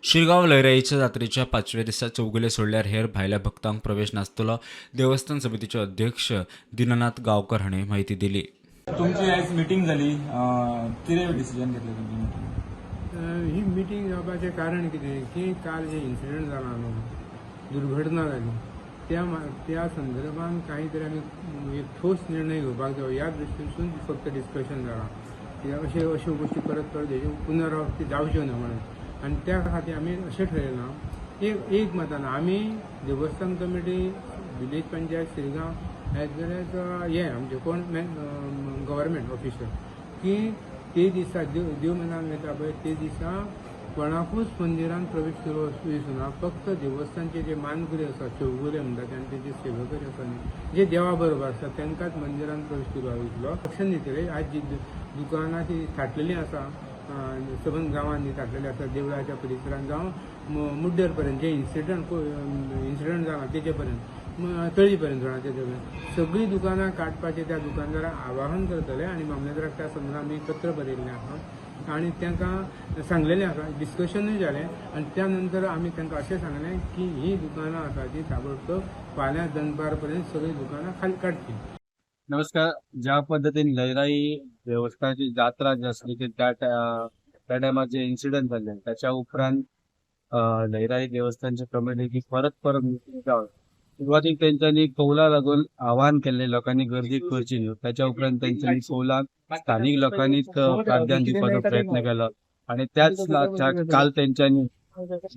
शिरगाव लयराईच्या जात्रेच्या 5व्या दिसा चौगुले सोडल्यार हेर भायल्या भक्तांक प्रवेश नासतलो. देवस्थान समितीचे अध्यक्ष दीननाथ गांवकर हाणें माहिती दिली. तुमची आज मिटींग जाली, कितें डिसिजन घेतलें तुमची मिटींग? ही मिटींग जावपाचें कारण कितें की काल जे इन्सिडंट जाला न्हू, दुर्घटना जाली त्या संदर्भात काहीतरी आमी एक ठोस निर्णय घेवपाक जाय ह्या दृश्टीसून फक्त डिस्कशन जाला की अश्यो गोष्टी परत परत हेजी पुनरावृत्ती जावच्यो ना म्हणून. आनी त्या खातीर आमी अशें ठरयलां एक मतान आमी देवस्थान committee, village panchayat Shirgaon as well as हे आमचे कोण गव्हर्मेंट ऑफिशियल की ते दिसा देव मनान घेता पळय ते दिसा कोणाकूच मंदिरांत प्रवेश सुना. फक्त देवस्थानचे जे मानकुरी आसा, चौगुले म्हणटात आनी तेजे सेवकरी आसा न्ही, जे देवा बरोबर आसा तांकांच मंदिरांत प्रवेश सुरू इतलो लक्षण दितले. आज जी दुकानां ती थाटलेली आसा, सबंद गांवांनी थाटलेली आसा, देवळाच्या परिसरांत जावं मुड्डेर पर्यंत जे इन्सिडंट जाला तेजे पर्यंत तळी पर्यंत जाणा तेजे पर्यंत सगळीं दुकानां काडपाचें त्या दुकानदारांक आवाहन करतले. आनी मामलेदाराक त्या संदर्भात आमी पत्र बरयल्लें आसा आनी तांकां सांगलेलें आसा, डिस्कशनूय जालें. आनी त्या नंतर आमी तांकां अशें सांगलें की ही दुकानां आसा ती ताबडतोब फाल्यां दनपार पर्यंत सगळीं दुकानां खाली काडची. नमस्कार. ज्या पद्धतीने लयराई देवस्थानाची जात्रा जी असली की त्या टायमार जे इन्सिडंट झाले त्याच्या उपरांत लयराई देवस्थानच्या कमिटीची परत meeting जावन सुरवातीक त्यांच्यानी कौला लागून आवाहन केले लोकांनी गर्दी करची न्हू. त्याच्या उपरांत त्यांच्यानी कौलाक स्थानिक लोकांनीच प्राधान्य दिवपाचो प्रयत्न केला आणि त्याच काल त्यांच्यानी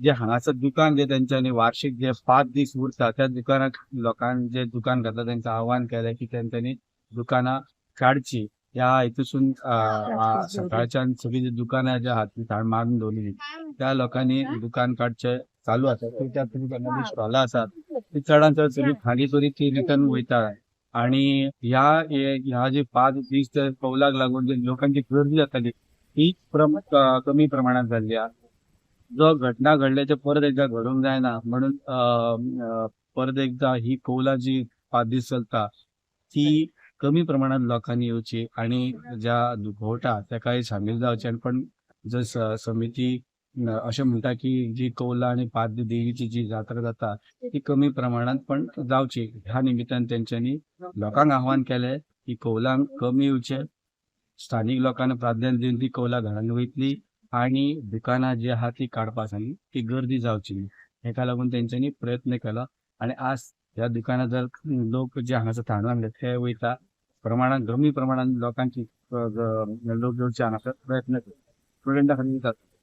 जे हांगासर दुकान जे त्यांच्यानी वार्षिक जे 5 दीस उरता त्या दुकानाक लोकांनी जे दुकान घातला त्यांचं आवाहन केलं की त्यांच्यानी दुकानां काडची. ह्या हेतूसून सकाळच्यान सगळी जी दुकानां जे आहात ती मारून दवरली त्या लोकांनी दुकान काडचे चालू आसा. त्या दुकानांनी स्टॉलां आसात ती चडांत चड सगळी खाली करीत ती रिटर्न वयता. आणि ह्या जे 5 दीस कौलाक लागून जे लोकांची गर्दी जाताली ती कमी प्रमाणात जाल्ली आहा. जो घटना घडल्याचे परत एकदा घडूंक जायना म्हणून परत एकदा ही कौला जी 5 दीस चलता ती कमी प्रमाणात लोकांनी येवची आणि ज्या दुखवटा ताकाय सामील जावचे. आणि पण जर समिती अशें म्हणटा की जी कौला आणि 5 दीस देवीची जी जात्रा जाता ती कमी प्रमाणात पण जावची. ह्या निमित्तान तेंच्यांनी लोकांक आव्हान केले की कौलांक कमी येवचे, स्थानिक लोकांना प्राधान्य दिवन ती कौला घरांनी वयतली आणि दुकानां जी आहा ती काडपासाठी ती गर्दी जावची न्ही. हेका लागून तेंच्यांनी प्रयत्न केला आणि आज ह्या दुकानां जर लोक जे हांगासर थांडून आणले ते वयता कमी प्रमाणात लोकांची लोक येवचे हांगासर प्रयत्न करता. स्टुडंटा खातीर